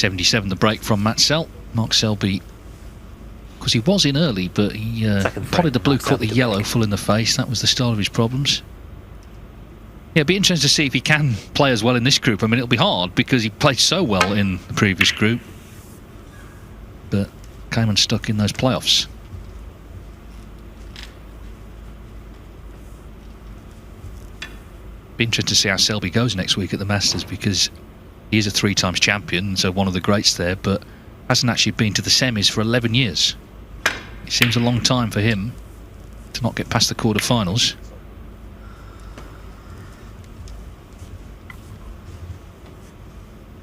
77 the break from Matt Selt. Mark Selby, because he was in early, but he potted the blue, caught the yellow full in the face. That was the start of his problems. Yeah, it'd be interesting to see if he can play as well in this group. I mean, it'll be hard because he played so well in the previous group, but came unstuck in those playoffs. Be interesting to see how Selby goes next week at the Masters, because he is a 3 times champion, so one of the greats there, but hasn't actually been to the semis for 11 years. It seems a long time for him to not get past the quarterfinals.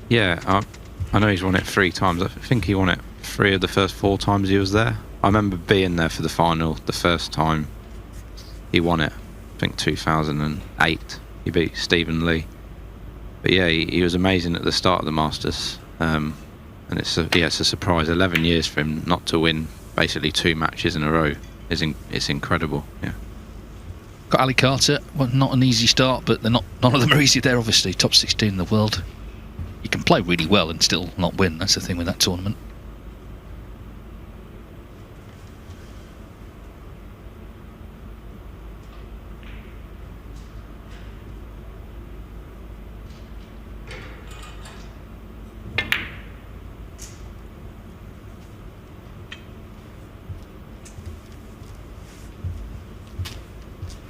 Yeah, I know he's won it 3 times. I think he won it 3 of the first 4 times he was there. I remember being there for the final the first time he won it. I think 2008. He beat Stephen Lee. But yeah, he was amazing at the start of the Masters. And it's a surprise. 11 years for him not to win basically 2 matches in a row. It's incredible. Yeah. Got Ali Carter. Well, not an easy start, but none of them are easy there, obviously. Top 16 in the world. You can play really well and still not win. That's the thing with that tournament.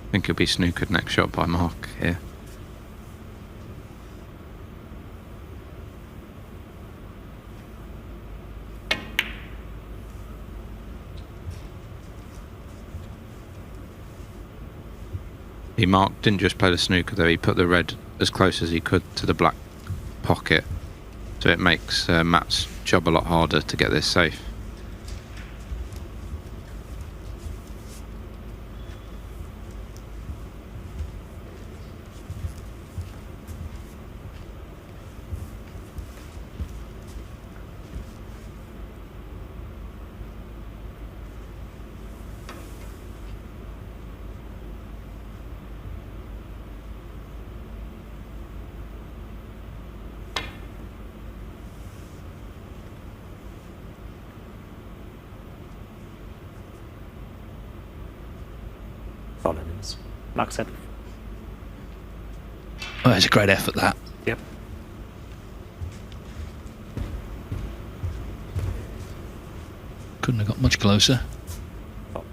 I think he'll be snookered next shot by Mark here. Mark didn't just play the snooker though, he put the red as close as he could to the black pocket, so it makes Matt's job a lot harder to get this safe. Mark said. Oh, it's a great effort, that. Yep. Couldn't have got much closer. Oh.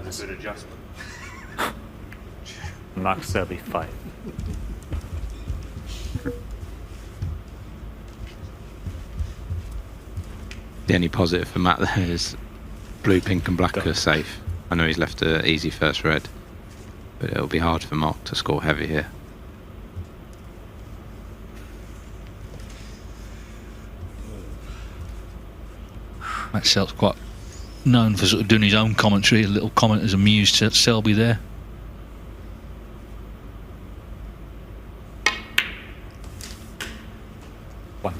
That's a good adjustment. Mark Selby 5. The only positive for Matt there is blue, pink and black are safe. I know he's left an easy first red, but it'll be hard for Mark to score heavy here. Matt Selt's quite known for sort of doing his own commentary. A little comment has amused Selby there. One.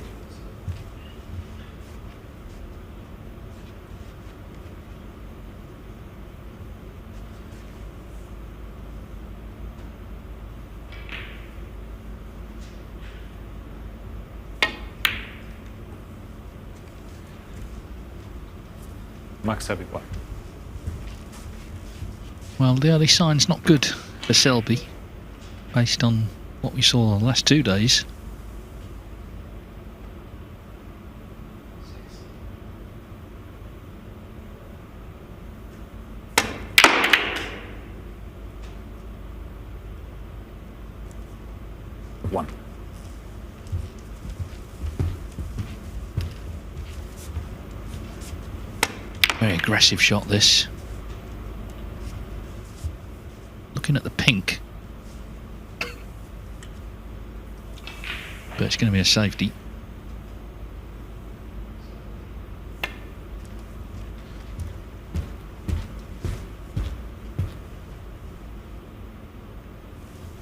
Mark Selby 1. Well, the early sign's not good for Selby, based on what we saw the last 2 days. One. Very aggressive shot, this. Looking at the pink. But it's going to be a safety.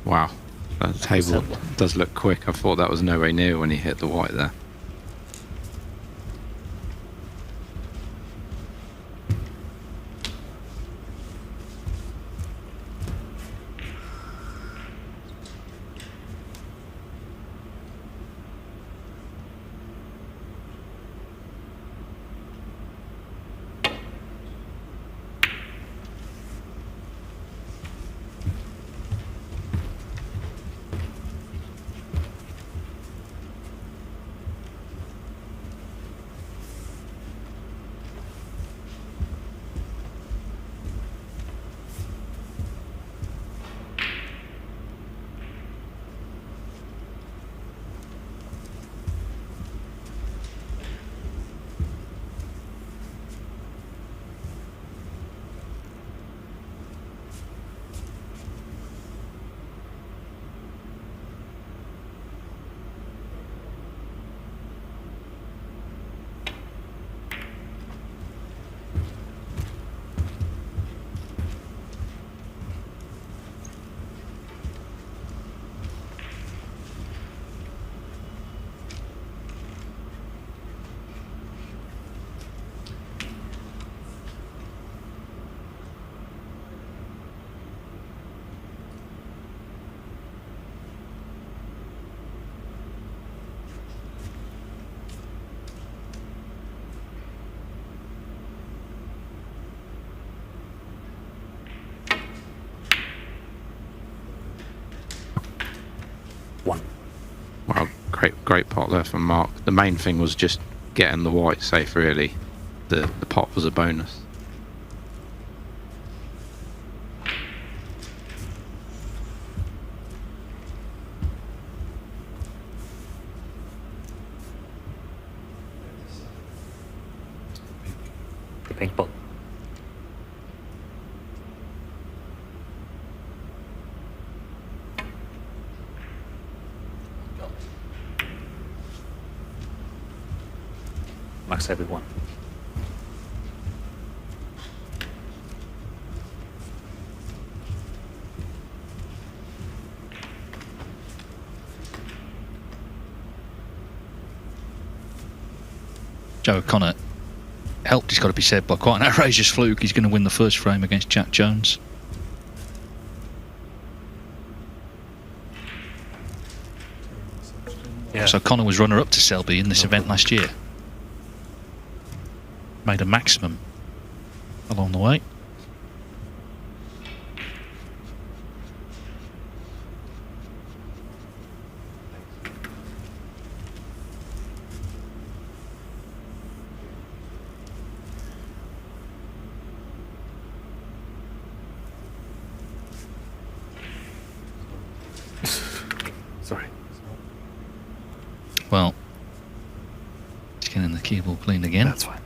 Wow, that table does look quick. I thought that was nowhere near when he hit the white there. great pot there from Mark. The main thing was just getting the white safe, really. The pot was a bonus. The pink ball. Max Selby 1. Joe O'Connor helped, it's got to be said, by quite an outrageous fluke. He's going to win the first frame against Jack Jones. Yeah. So O'Connor was runner-up to Selby in this event last year. Made a maximum along the way. Sorry. Well, just getting the keyboard clean again. That's fine.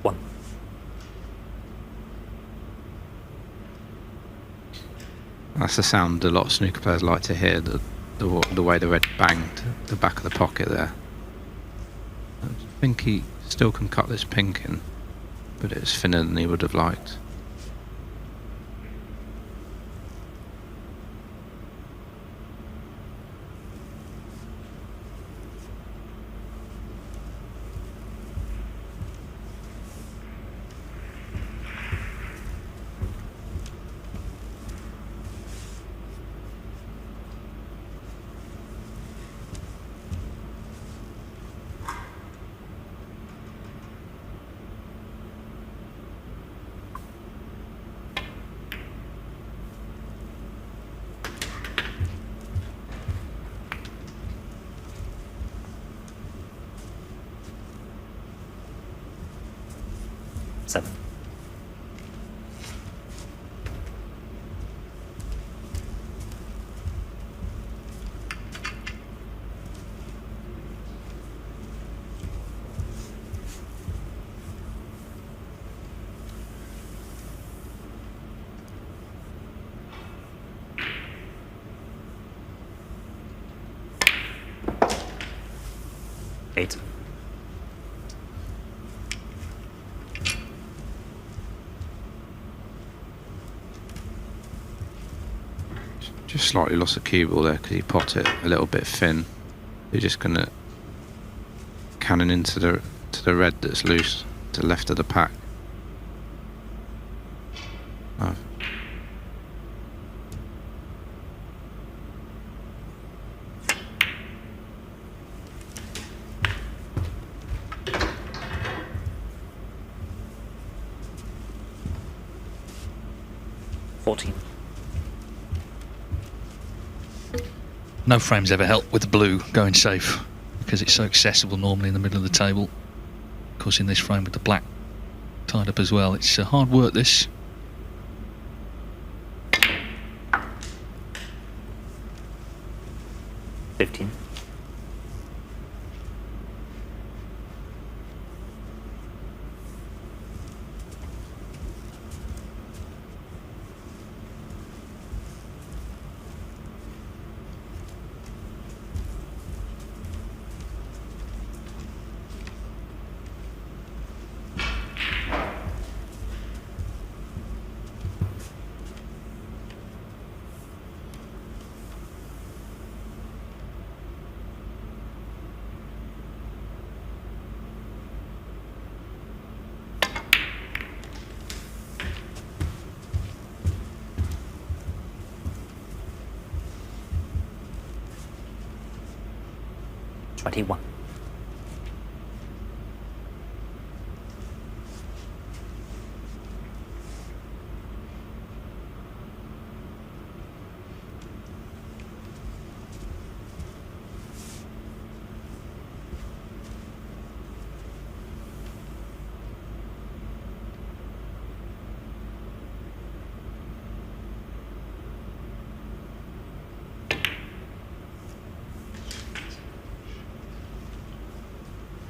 One. That's the sound a lot of snooker players like to hear, the way the red banged the back of the pocket there. I think he still can cut this pink in, but it's thinner than he would have liked. Seven. Eight. Just slightly lost the cue ball there because he popped it a little bit thin. You're just gonna cannon into the red that's loose to the left of the pack. Oh. No frames ever help with the blue going safe because it's so accessible normally in the middle of the table. Of course, in this frame with the black tied up as well, it's hard work this. $15. 21.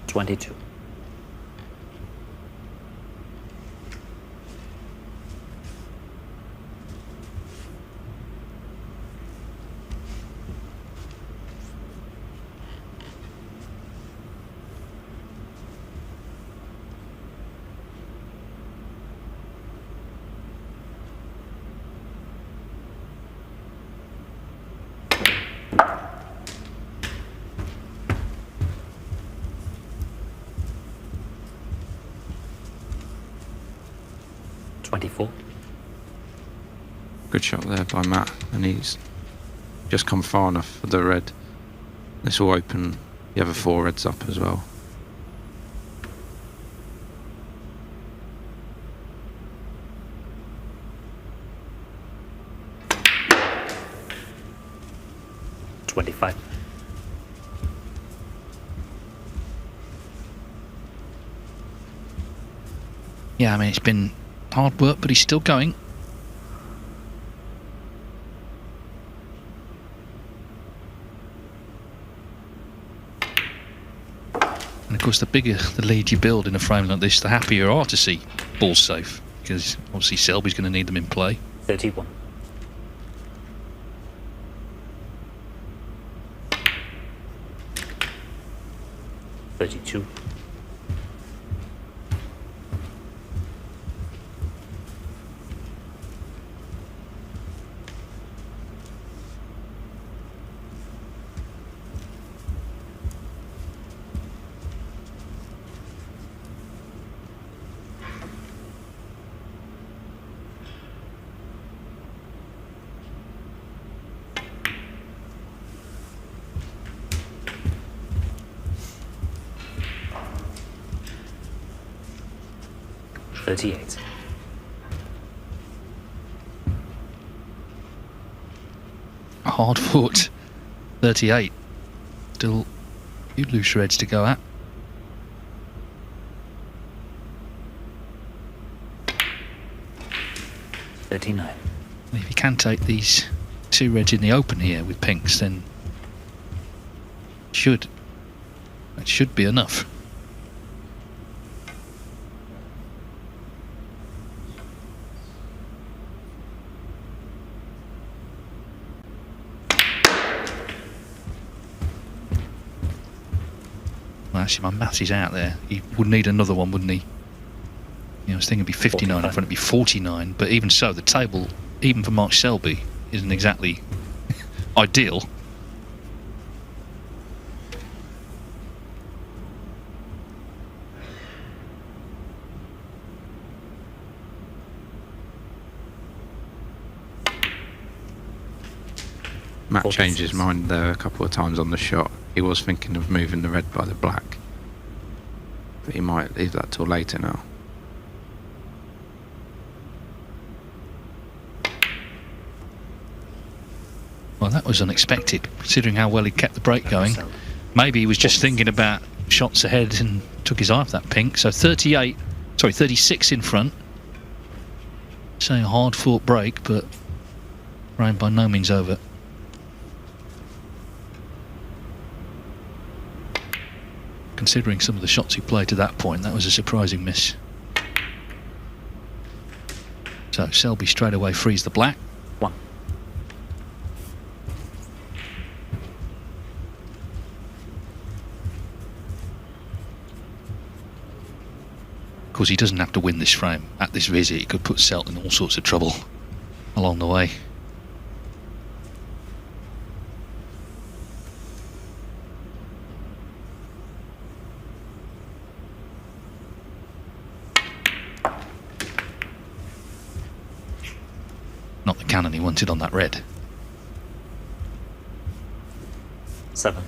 $22. $24. Good shot there by Matt, and he's just come far enough for the red. This will open the other 4 reds up as well. $25. Yeah, I mean, it's been hard work, but he's still going. And of course, the bigger the lead you build in a frame like this, the happier you are to see balls safe, because obviously Selby's going to need them in play. 31. $32. $38. Hard fought. 38. Still a few loose reds to go at. $39. If you can take these 2 reds in the open here with pinks, then that should be enough. Well, actually, my maths is out there. He would need another one, wouldn't he? I was thinking it'd be 59 in front, it'd be 49, but even so, the table, even for Mark Selby, isn't exactly ideal. Matt changed his mind there a couple of times on the shot. He was thinking of moving the red by the black, but he might leave that till later now. Well, that was unexpected, considering how well he kept the break going. Maybe he was just thinking about shots ahead and took his eye off that pink. So 36 in front. Saying a hard-fought break, but rain by no means over. Considering some of the shots he played to that point, that was a surprising miss. So Selby straight away frees the black. 1. Of course, he doesn't have to win this frame. At this visit, he could put Selt in all sorts of trouble along the way. Not the cannon he wanted on that red. 7.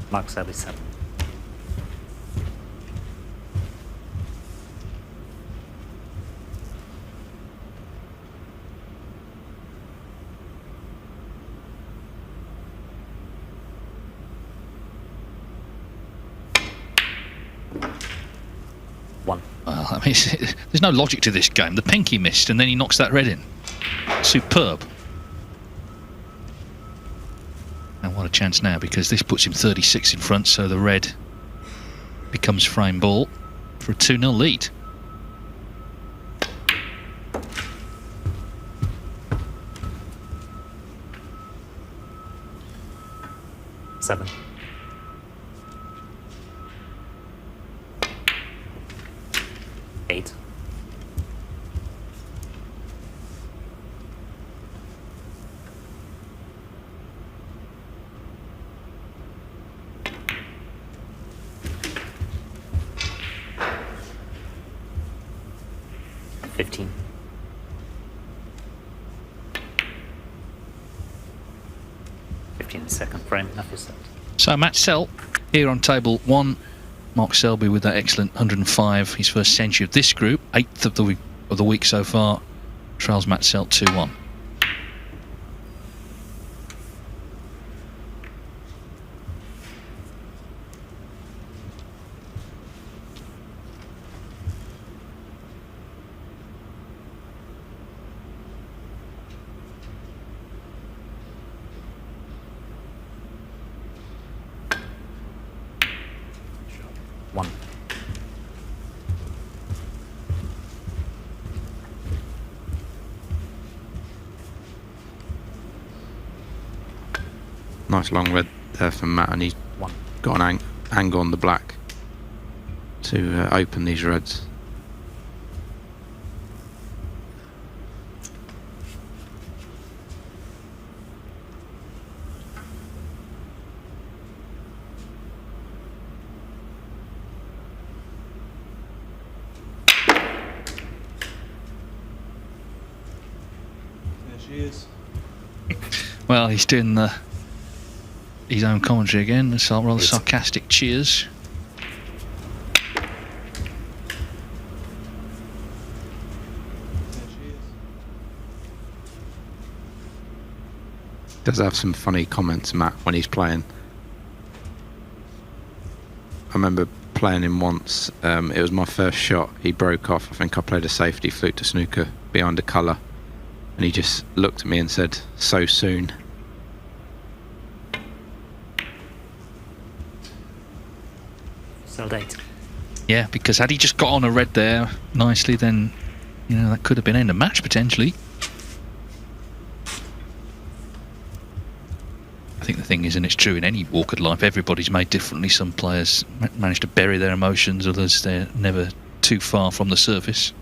Mark Selby 7. One. Well, I mean, there's no logic to this game. The pinky missed, and then he knocks that red in. Superb. And what a chance now, because this puts him 36 in front, so the red becomes frame ball for a 2-0 lead. Seven. Eight. $15. Second frame, enough is set. So Matt Selt here on table 1. Mark Selby with that excellent 105, his first century of this group, 8th of the week so far. Trails Matt Selt 2-1. One. Nice long red there from Matt, and he's One. got an angle on the black to open these reds. Well, he's doing his own commentary again, so rather sarcastic cheers. Does have some funny comments, Matt, when he's playing. I remember playing him once. It was my first shot. He broke off. I think I played a safety fluke to snooker behind a colour, and he just looked at me and said, "So soon." Selt 8. Yeah, because had he just got on a red there nicely, then that could have been end of match potentially. I think the thing is, and it's true in any walk of life, everybody's made differently. Some players manage to bury their emotions, others they're never too far from the surface.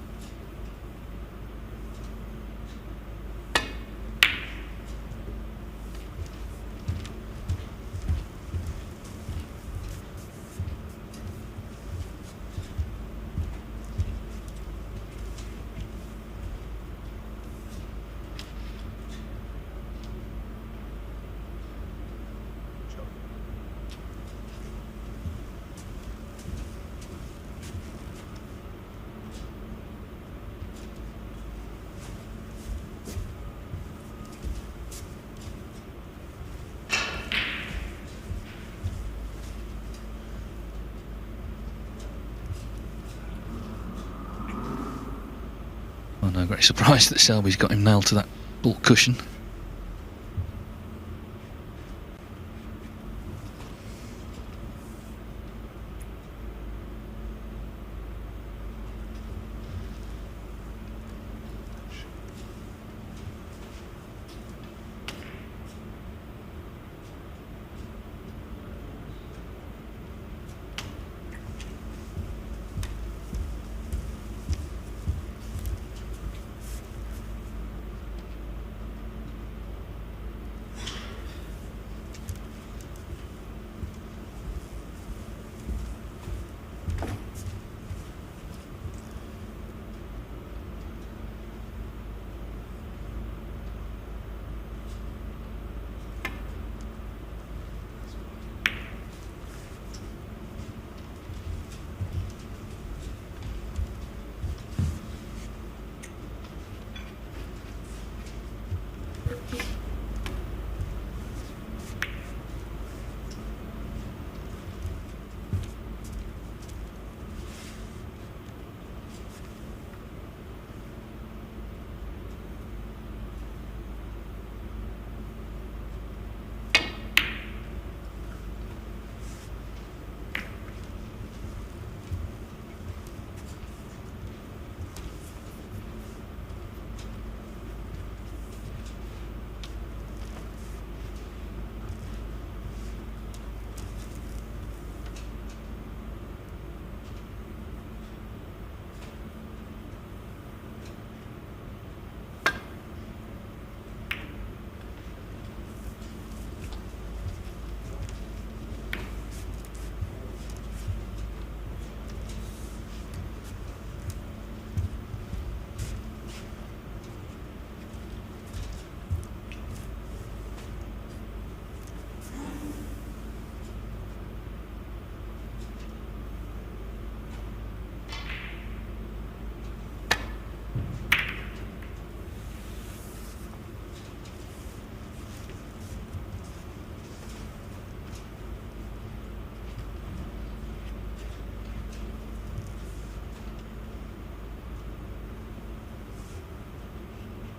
Well, no great surprise that Selby's got him nailed to that ball cushion.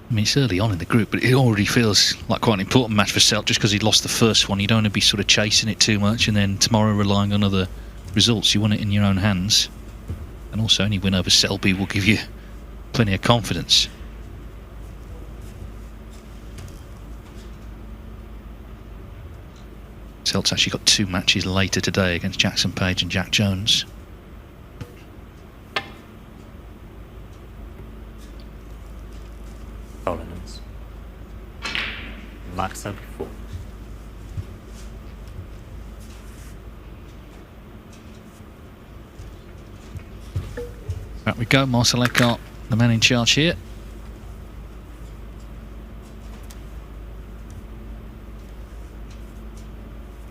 I mean, it's early on in the group, but it already feels like quite an important match for Selt just because he lost the first one. You don't want to be sort of chasing it too much and then tomorrow relying on other results. You want it in your own hands. And also any win over Selby will give you plenty of confidence. Selt's actually got 2 matches later today against Jackson Page and Jack Jones. Tolerance. Mark Selby 4. Back we go, Marcel Eckhart, the man in charge here.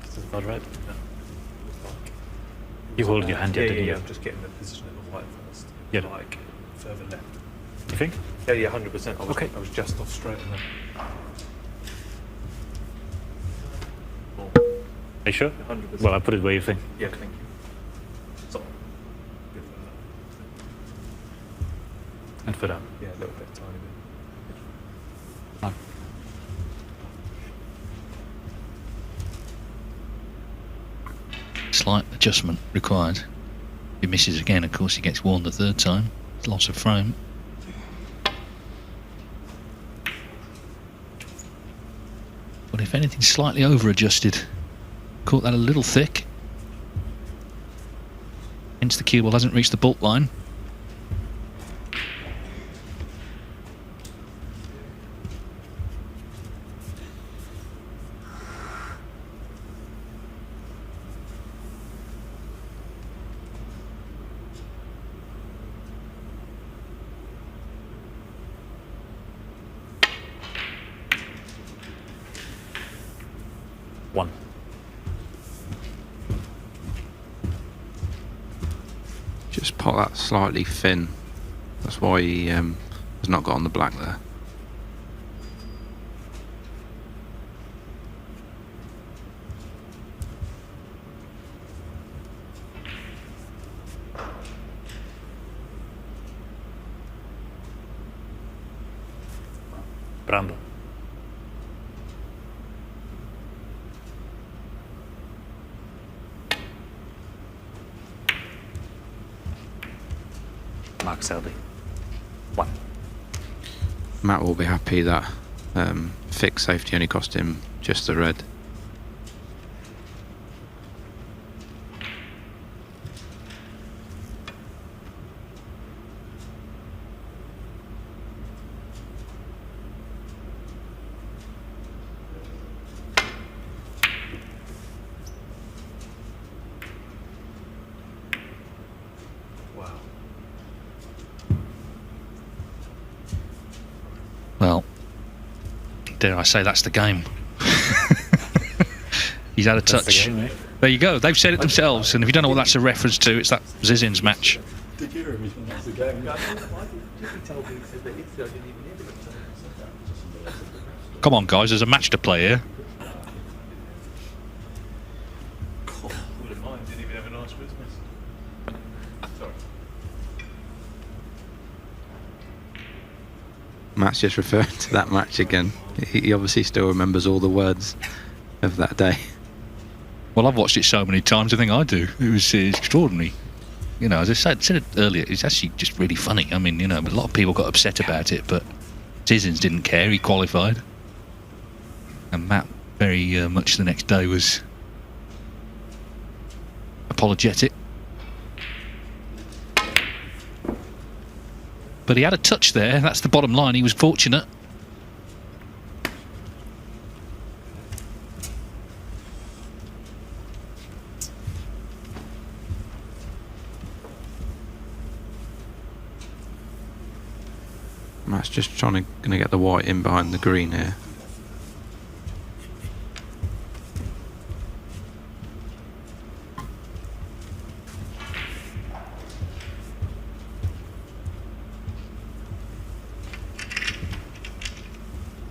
This is about right. You hold your hand yet, didn't you? I'm just getting the position of the white first. Yeah. Like further left. You think? Yeah, 100%. Okay. I was just off straight and then. Are you sure? 100%. Well, I put it where you think. Yeah, thank you. So, good for that. And foot out. Yeah, a little bit, tiny bit. Fine. Slight adjustment required. If he misses again, of course, he gets warned the 3rd time. Loss of frame. But if anything, slightly over-adjusted. Caught that a little thick. Hence the cue ball hasn't reached the baulk line. One. Just pot that slightly thin. That's why he has not got on the black there. Bramble. Mark Selby. 1. Matt will be happy that fixed safety only cost him just the red. Wow. Well, dare I say that's the game. He's had a That's the touch. game, mate. There you go. They've said it themselves, and if you don't know what that's a reference to, it's that Zizin's match. Did you hear everything? That's the game. Come on, guys, there's a match to play here. Wouldn't mind. Didn't even have a nice Christmas. Sorry. Matt's just referring to that match again. He obviously still remembers all the words of that day. Well, I've watched it so many times, I think I do. It was extraordinary. You know, as I said it earlier, it's actually just really funny. I mean, you know, a lot of people got upset about it, but Zizins didn't care. He qualified. And Matt, very much the next day, was apologetic. But he had a touch there. That's the bottom line. He was fortunate. Matt's just going to get the white in behind the green here.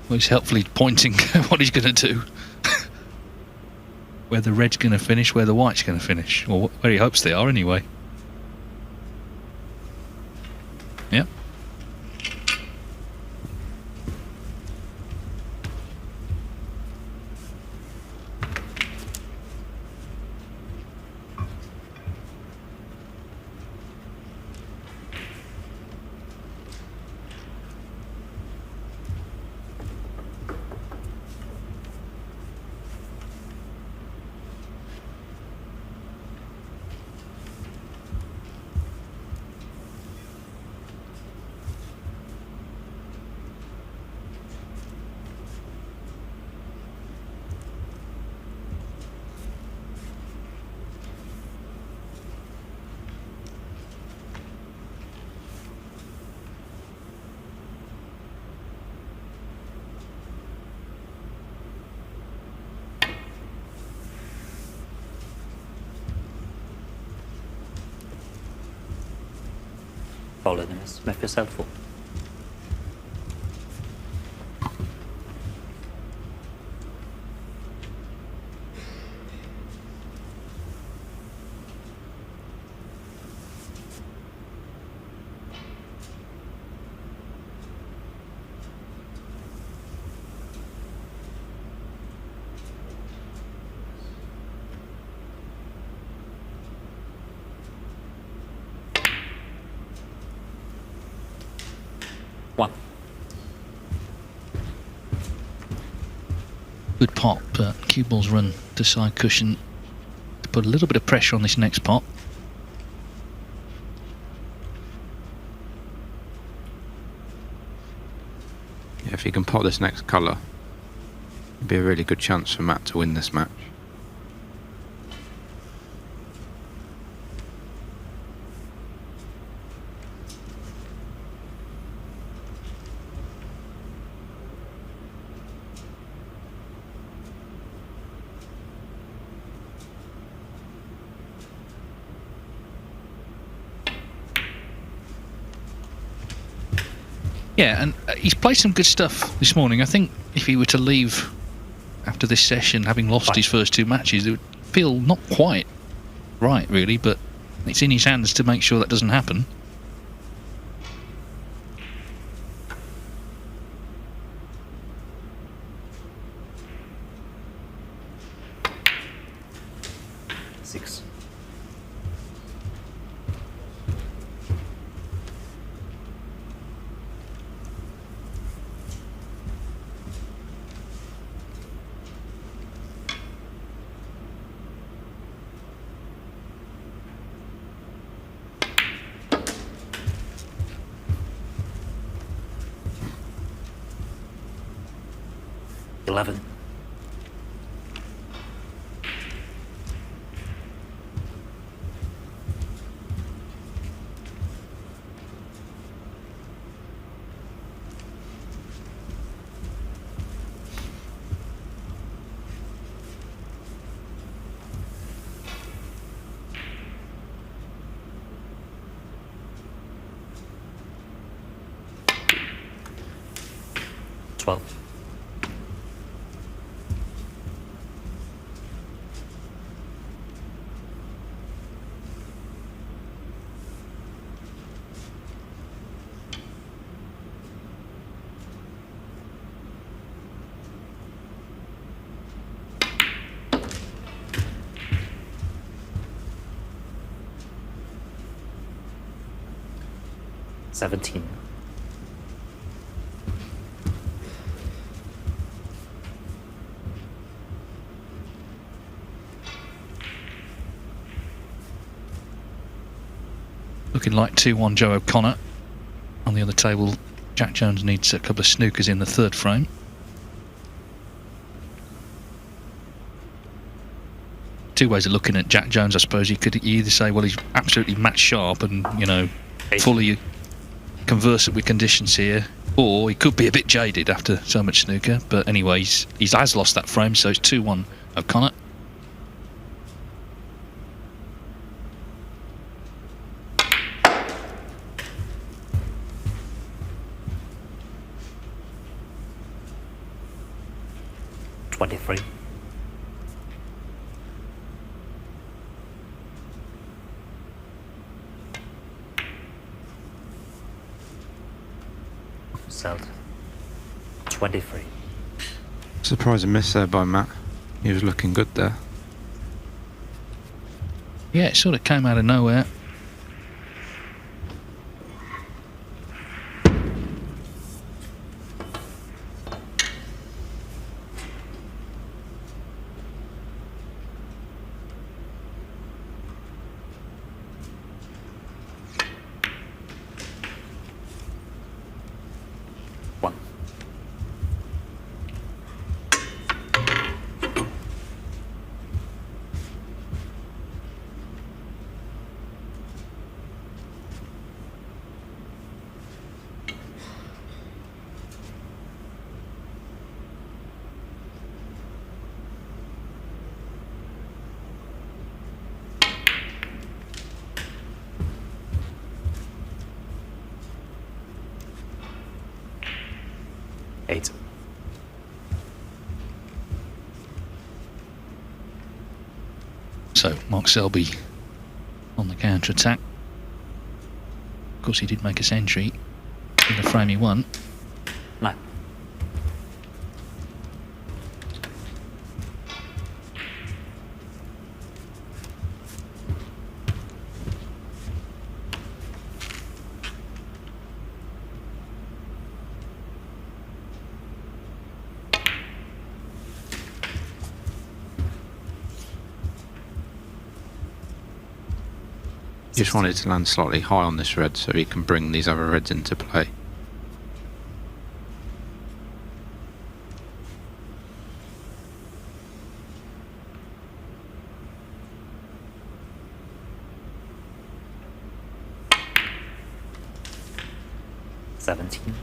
Well, he's helpfully pointing what he's going to do. Where the red's going to finish, where the white's going to finish. Or where he hopes they are, anyway. Yeah. Following him is Smith yourself for. One. Good pot, but cue ball's run to side cushion to put a little bit of pressure on this next pot. Yeah, if he can pot this next colour, it'd be a really good chance for Matt to win this match. Yeah, and he's played some good stuff this morning. I think if he were to leave after this session, having lost his first two matches, it would feel not quite right, really, but it's in his hands to make sure that doesn't happen. Six. Eleven. Twelve. Seventeen. Looking like 2-1 Joe O'Connor. On the other table, Jack Jones needs a couple of snookers in the third frame. Two ways of looking at Jack Jones, I suppose. You could either say, well, he's absolutely match sharp and, you know, fully conversant with conditions here, or he could be a bit jaded after so much snooker. But anyway, he has lost that frame, so it's 2-1 O'Connor. Twenty-three. Selt. 23. Surprising miss there by Matt. He was looking good there. Yeah, it sort of came out of nowhere. One. 8. So Mark Selby on the counter attack. Of course, he did make a century in the frame he won. 9. Just wanted to land slightly high on this red so he can bring these other reds into play. Seventeen.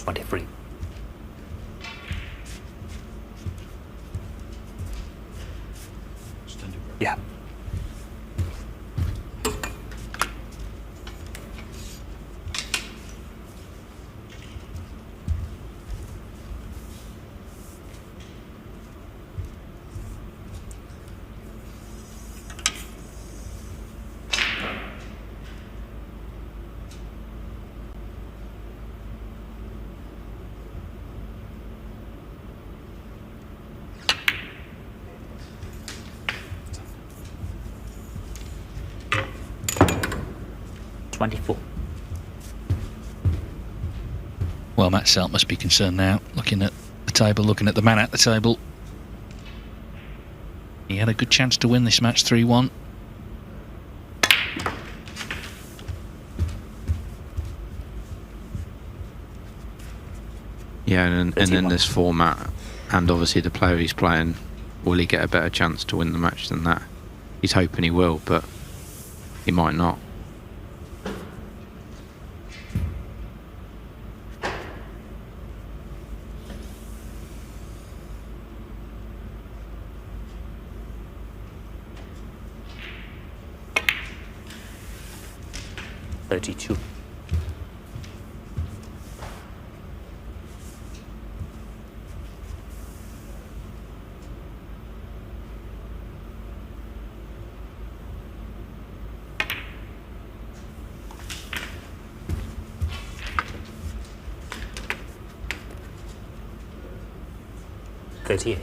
$23. Yeah. $24. Well, Matt Selt must be concerned now, looking at the table, looking at the man at the table. He had a good chance to win this match 3-1. Yeah, and in this format, and obviously the player he's playing, will he get a better chance to win the match than that? He's hoping he will, but he might not. $32. $38.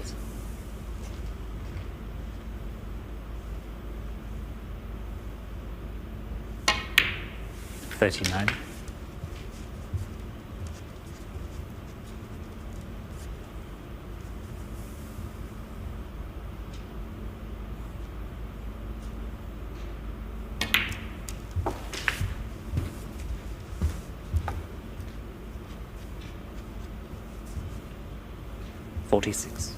$39. $46.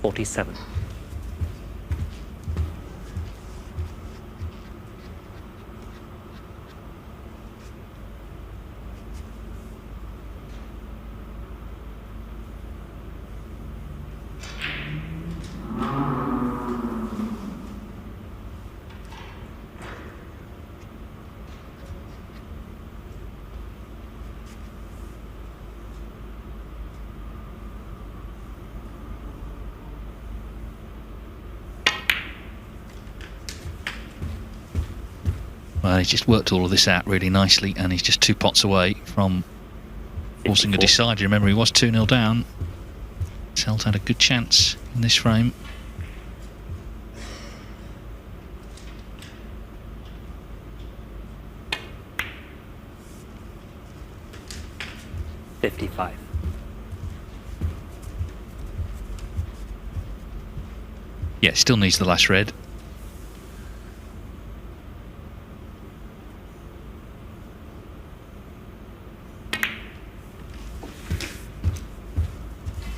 $47. Well, he's just worked all of this out really nicely, and he's just 2 pots away from forcing a 54. decider. Remember, he was 2-0 down. Selt had a good chance in this frame. $55. Yeah, still needs the last red.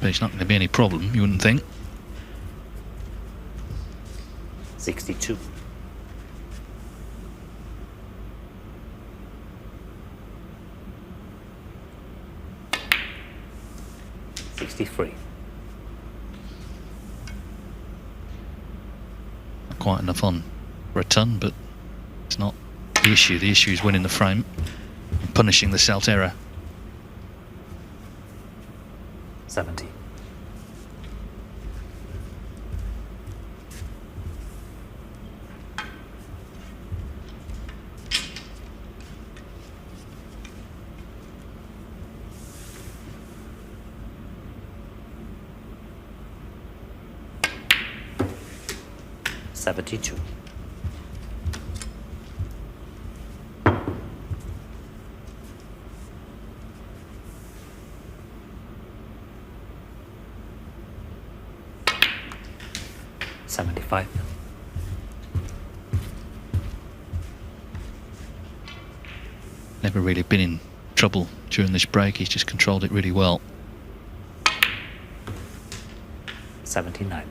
There's not going to be any problem, you wouldn't think. 62. $63. Not quite enough on for a ton, but it's not the issue. The issue is winning the frame and punishing the Selt error. 70. $72. $75. Never really been in trouble during this break. He's just controlled it really well. 79.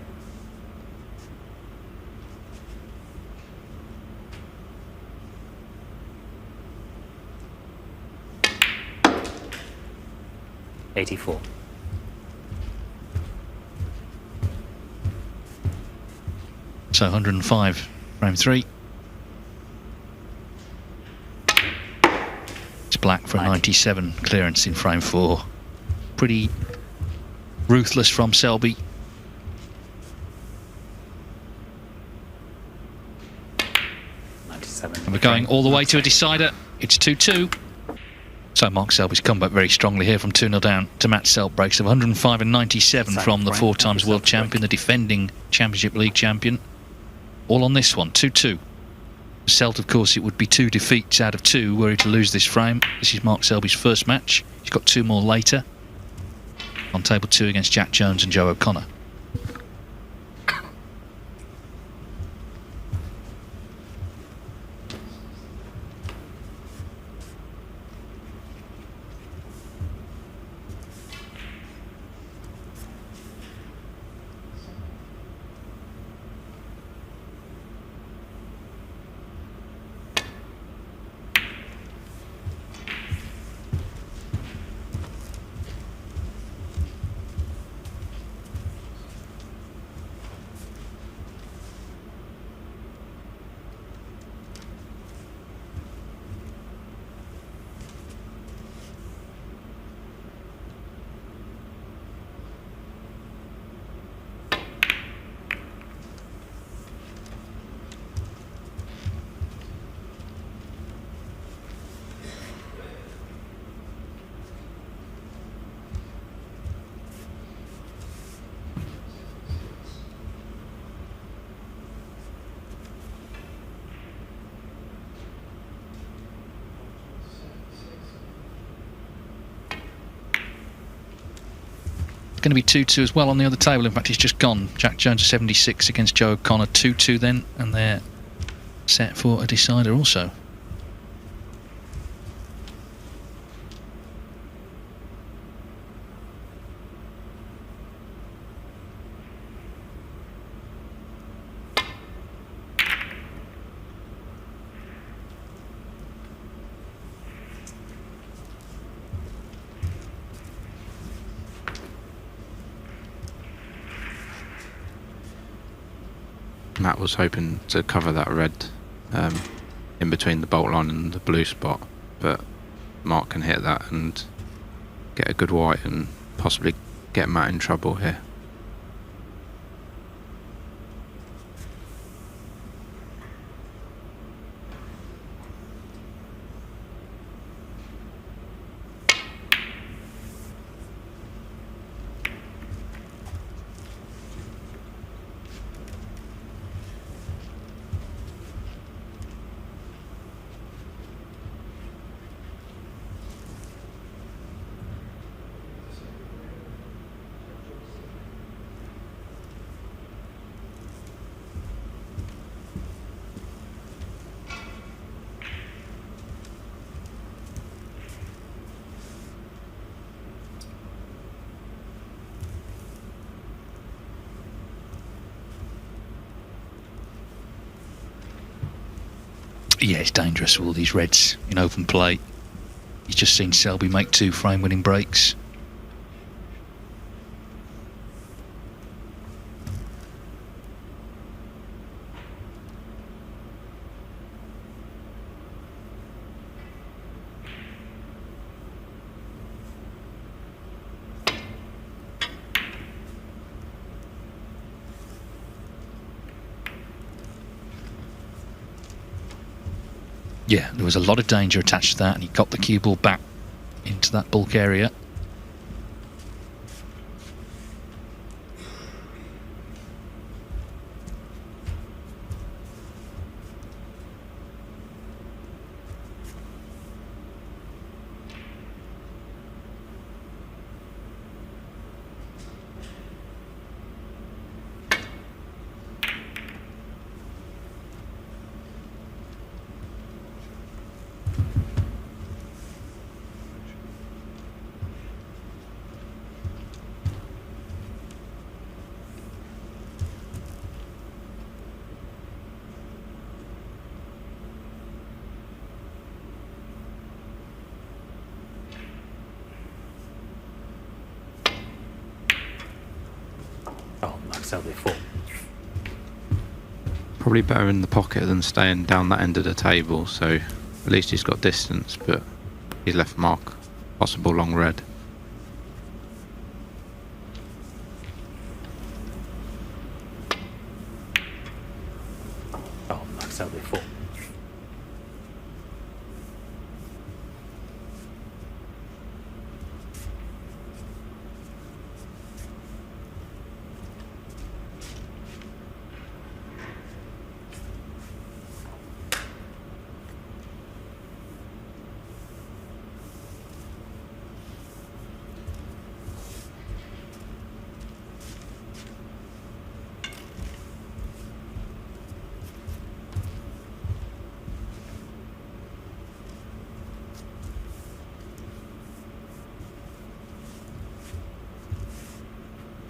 $84. So 105, frame 3. It's black for a 97 clearance in frame 4. Pretty ruthless from Selby. And we're going all the way to a decider. It's 2-2. So Mark Selby's come back very strongly here from 2-0 down to Matt Selt. Breaks of 105 and 97 from the 4 times world champion, the defending Championship League champion. All on this one, 2-2. Selt, of course, it would be 2 defeats out of 2 were he to lose this frame. This is Mark Selby's first match. He's got 2 more later on table 2 against Jack Jones and Joe O'Connor. Going to be 2-2 as well on the other table. In fact, he's just gone. Jack Jones 76 against Joe O'Connor, 2-2 then, and they're set for a decider also. Matt was hoping to cover that red in between the bolt line and the blue spot, but Mark can hit that and get a good white and possibly get Matt in trouble here. Yeah, it's dangerous with all these reds in open play. You've just seen Selby make 2 frame-winning breaks. Yeah, there was a lot of danger attached to that, and he got the cue ball back into that bulk area. Oh, Mark Selby 4. Probably better in the pocket than staying down that end of the table, so at least he's got distance, but he's left mark. Possible long red. Oh, Mark Selby 4.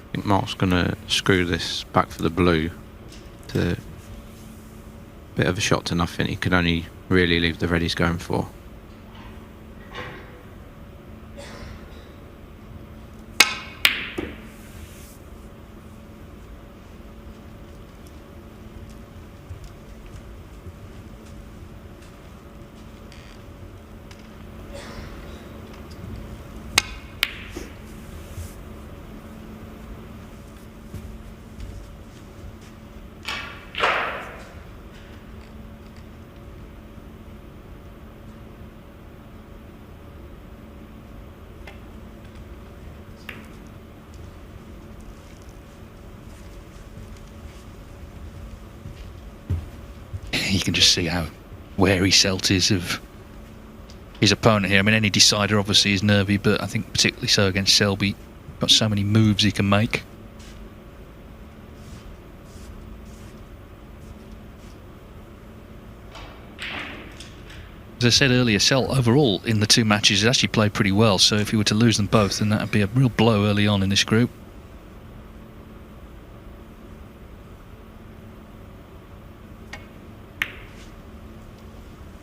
I think Mark's going to screw this back for the blue. To bit of a shot to nothing. He can only really leave the red he's going for. You can just see how wary Selt is of his opponent here. I mean, any decider obviously is nervy, but I think particularly so against Selby. Got so many moves he can make. As I said earlier, Selt overall in the 2 matches has actually played pretty well, so if he were to lose them both, then that would be a real blow early on in this group.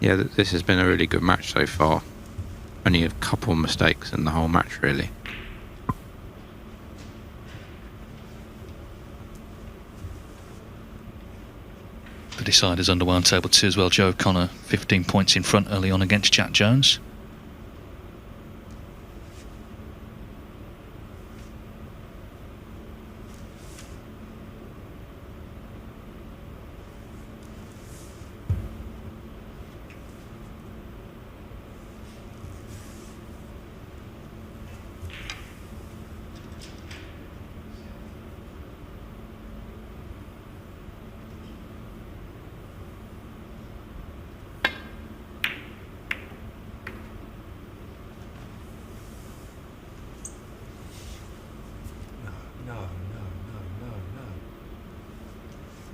Yeah, this has been a really good match so far. Only a couple of mistakes in the whole match, really. The deciders underway on table 2 as well. Joe O'Connor 15 points in front early on against Jack Jones.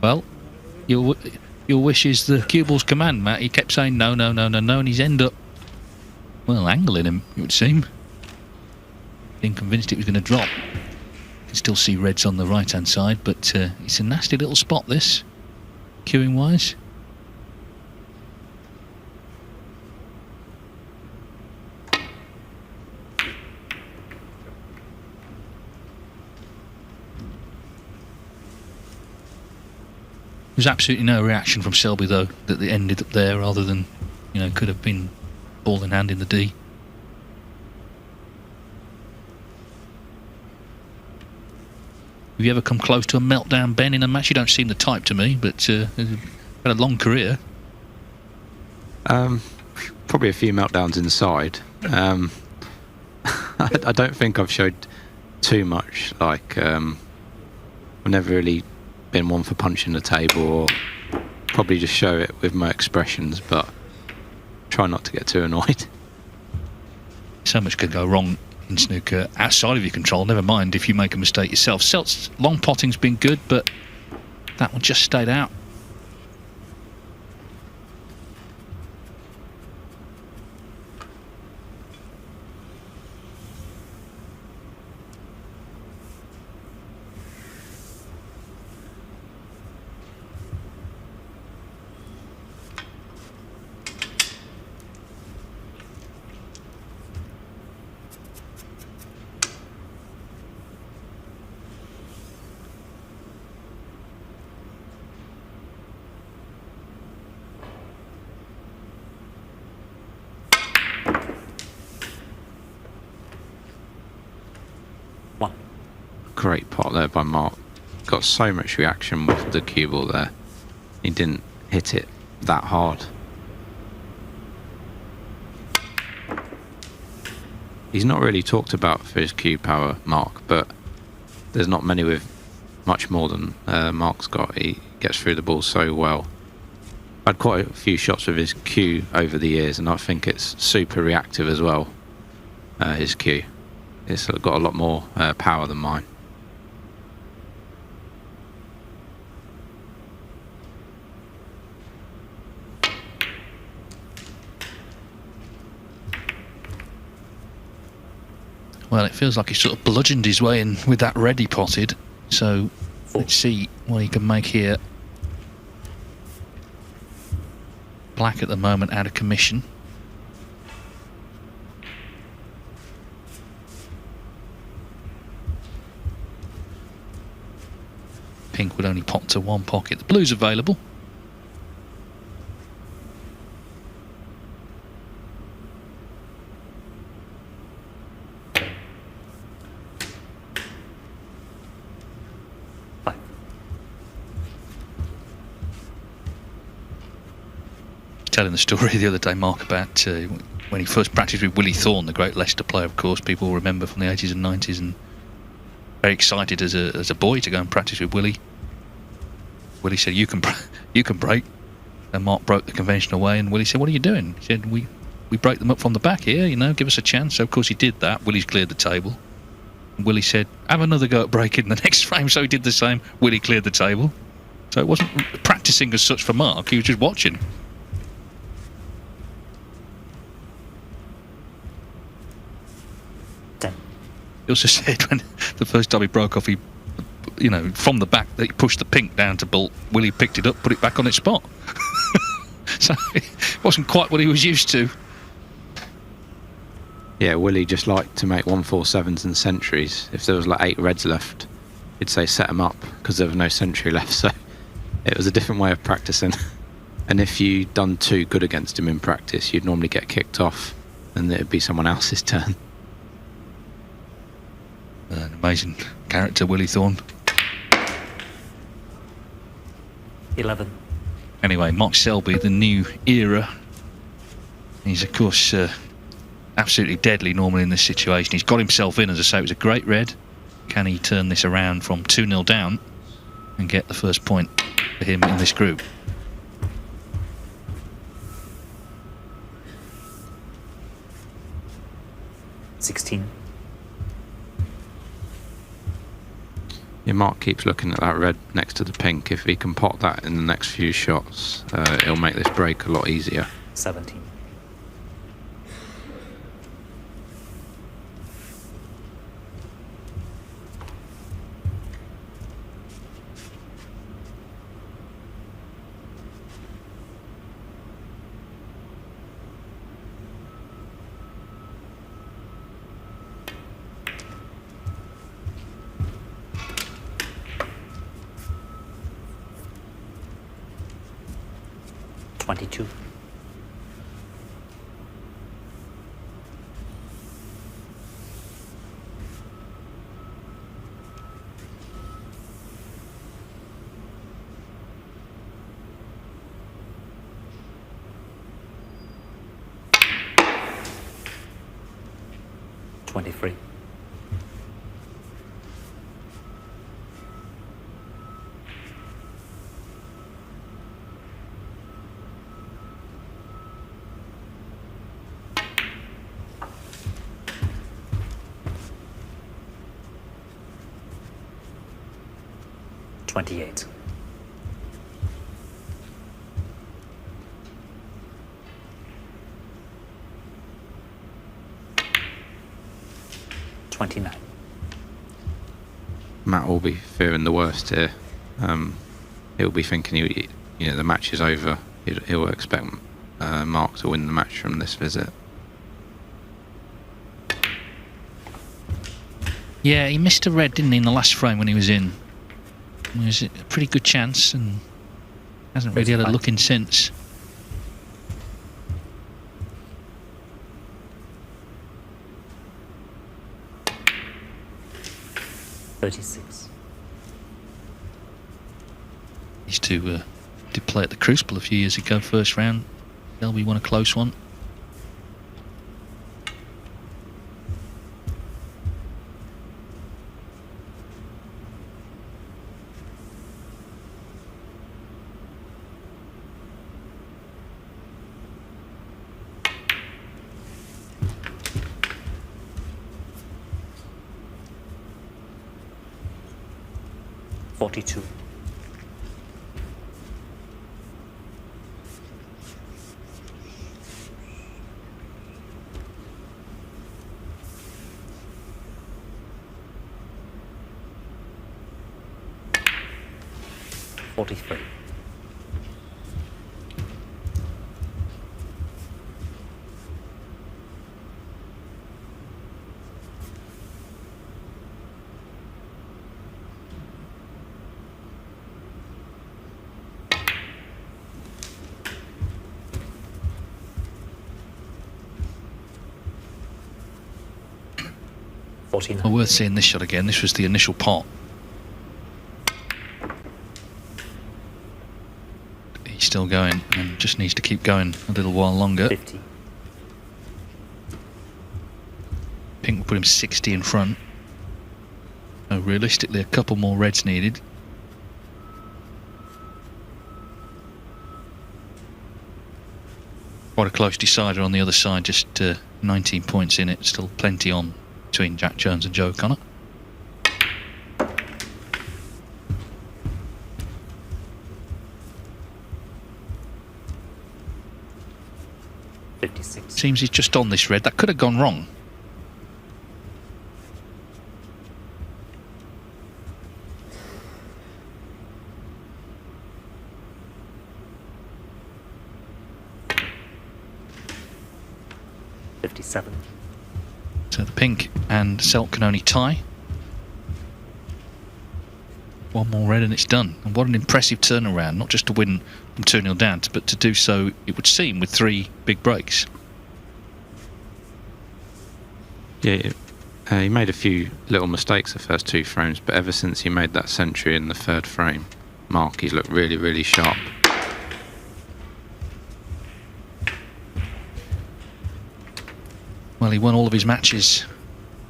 Well, your wish is the cue ball's command, Matt. He kept saying no, no, no, no, no, and he's end up, well, angling him, it would seem. Being convinced it was going to drop. You can still see reds on the right-hand side, but it's a nasty little spot, this, queuing-wise. There's absolutely no reaction from Selby though that they ended up there, rather than, you know, could have been ball in hand in the D. Have you ever come close to a meltdown, Ben, in a match? You don't seem the type to me, but you've had a long career. Probably a few meltdowns inside. I don't think I've showed too much. Like, I've never really been one for punching the table, or probably just show it with my expressions, but try not to get too annoyed. So much could go wrong in snooker outside of your control, never mind if you make a mistake yourself. Selt's long potting's been good, but that one just stayed out. Great pot there by Mark. Got so much reaction with the cue ball there. He didn't hit it that hard. He's not really talked about for his cue power, Mark, but there's not many with much more than Mark's got. He gets through the ball so well. I had quite a few shots with his cue over the years, and I think it's super reactive as well, his cue. It's got a lot more power than mine. Well, it feels like he sort of bludgeoned his way in with that red he potted. So let's see what he can make here. Black at the moment out of commission. Pink would only pot to one pocket. The blue's available. Telling the story the other day, Mark, about when he first practiced with Willie Thorne, the great Leicester player, of course, people remember from the 80s and 90s, and very excited as a boy to go and practice with Willie. Willie said, you can break, and Mark broke the conventional way, and Willie said, what are you doing? He said, we break them up from the back here, you know, give us a chance. So of course he did that. Willie's cleared the table, and Willie said, have another go at breaking the next frame. So he did the same. Willie cleared the table. So it wasn't practicing as such for Mark, he was just watching. He also said when the first time he broke off, he, you know, from the back, he pushed the pink down to bolt. Willie picked it up, put it back on its spot. So it wasn't quite what he was used to. Yeah, Willie just liked to make 147s and centuries. If there was like 8 reds left, he'd say set them up because there was no century left. So it was a different way of practicing. And if you'd done too good against him in practice, you'd normally get kicked off and it'd be someone else's turn. An amazing character, Willie Thorne. 11. Anyway, Mark Selby, the new era. He's, of course, absolutely deadly normally in this situation. He's got himself in, as I say, it was a great red. Can he turn this around from 2-0 down and get the first point for him in this group? $16. Yeah, Mark keeps looking at that red next to the pink. If he can pot that in the next few shots, it'll make this break a lot easier. 17. 22. $23. $28. $29. Matt will be fearing the worst here. He'll be thinking, the match is over. He'll expect Mark to win the match from this visit. Yeah, he missed a red, didn't he, in the last frame when he was in? It was a pretty good chance, and hasn't really had a look in since. $36. Used to did play at the Crucible a few years ago, first round. Selby won a close one. $42. $43. Well, worth seeing this shot again. This was the initial pot. He's still going and just needs to keep going a little while longer. 50. Pink will put him 60 in front. So realistically, a couple more reds needed. Quite a close decider on the other side, just 19 points in it. Still plenty on between Jack Jones and Joe O'Connor. $56. Seems he's just on this red. That could have gone wrong. $57. So the pink and Selt can only tie. One more red and it's done. And what an impressive turnaround, not just to win from 2-0 down, but to do so, it would seem, with 3 big breaks. Yeah, he made a few little mistakes the first 2 frames, but ever since he made that century in the 3rd frame, Mark, he's looked really, really sharp. Well, he won all of his matches,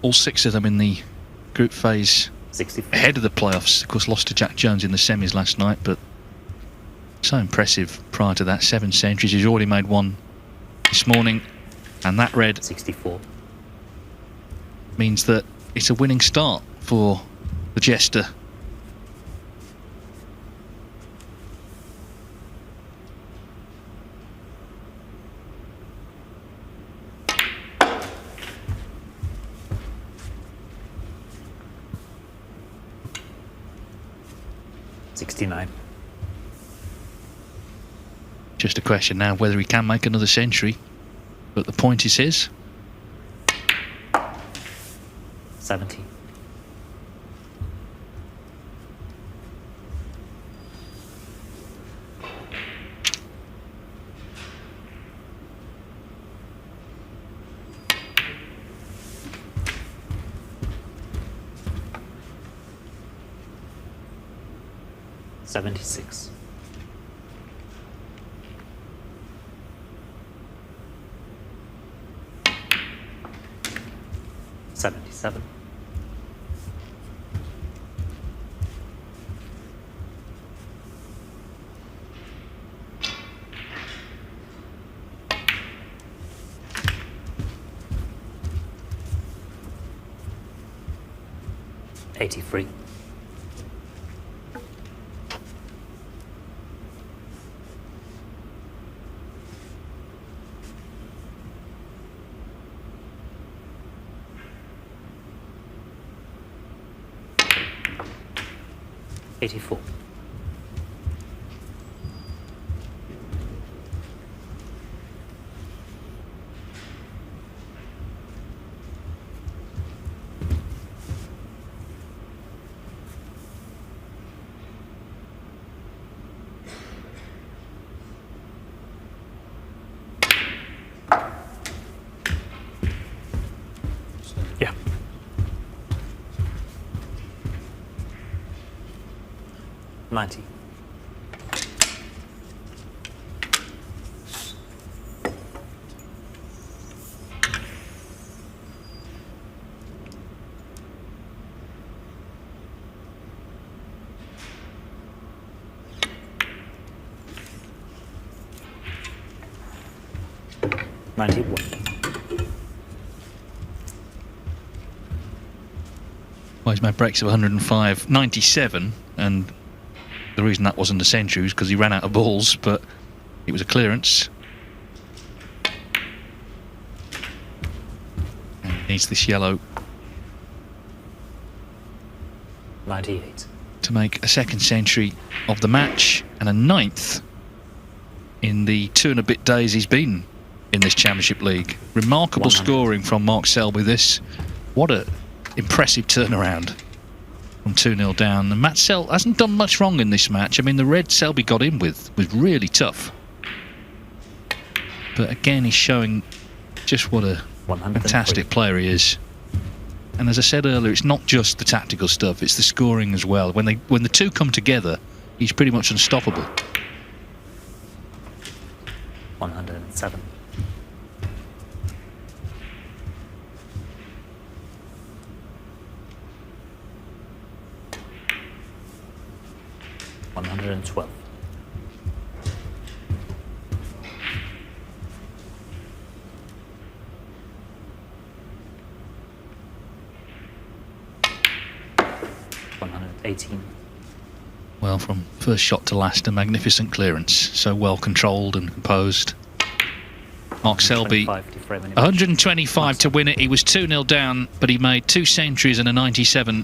all 6 of them in the group phase 64. ahead of the playoffs. Of course, lost to Jack Jones in the semis last night, but so impressive prior to that. 7 centuries. He's already made 1 this morning, and that red 64. means that it's a winning start for the Jester. $69. Just a question now whether he can make another century, but the point is his. 70. 76. 77. 83. 84. 90. 91. Well, he's made breaks of 105, 97, and the reason that wasn't a century was because he ran out of balls, but it was a clearance. And needs this yellow 98. to make a second century of the match and a 9th in the 2 and a bit days he's been in this Championship League. Remarkable 100. scoring from Mark Selby this. What a impressive turnaround from 2-0 down. And Matt Selt hasn't done much wrong in this match. I mean, the red Selby got in with was really tough. But again, he's showing just what a 103. fantastic player he is. And as I said earlier, it's not just the tactical stuff, it's the scoring as well. When the two come together, he's pretty much unstoppable. 107. 112. 118. Well, from first shot to last, a magnificent clearance. So well controlled and composed. Mark Selby, 125 to win it. He was 2-0 down, but he made 2 centuries and a 97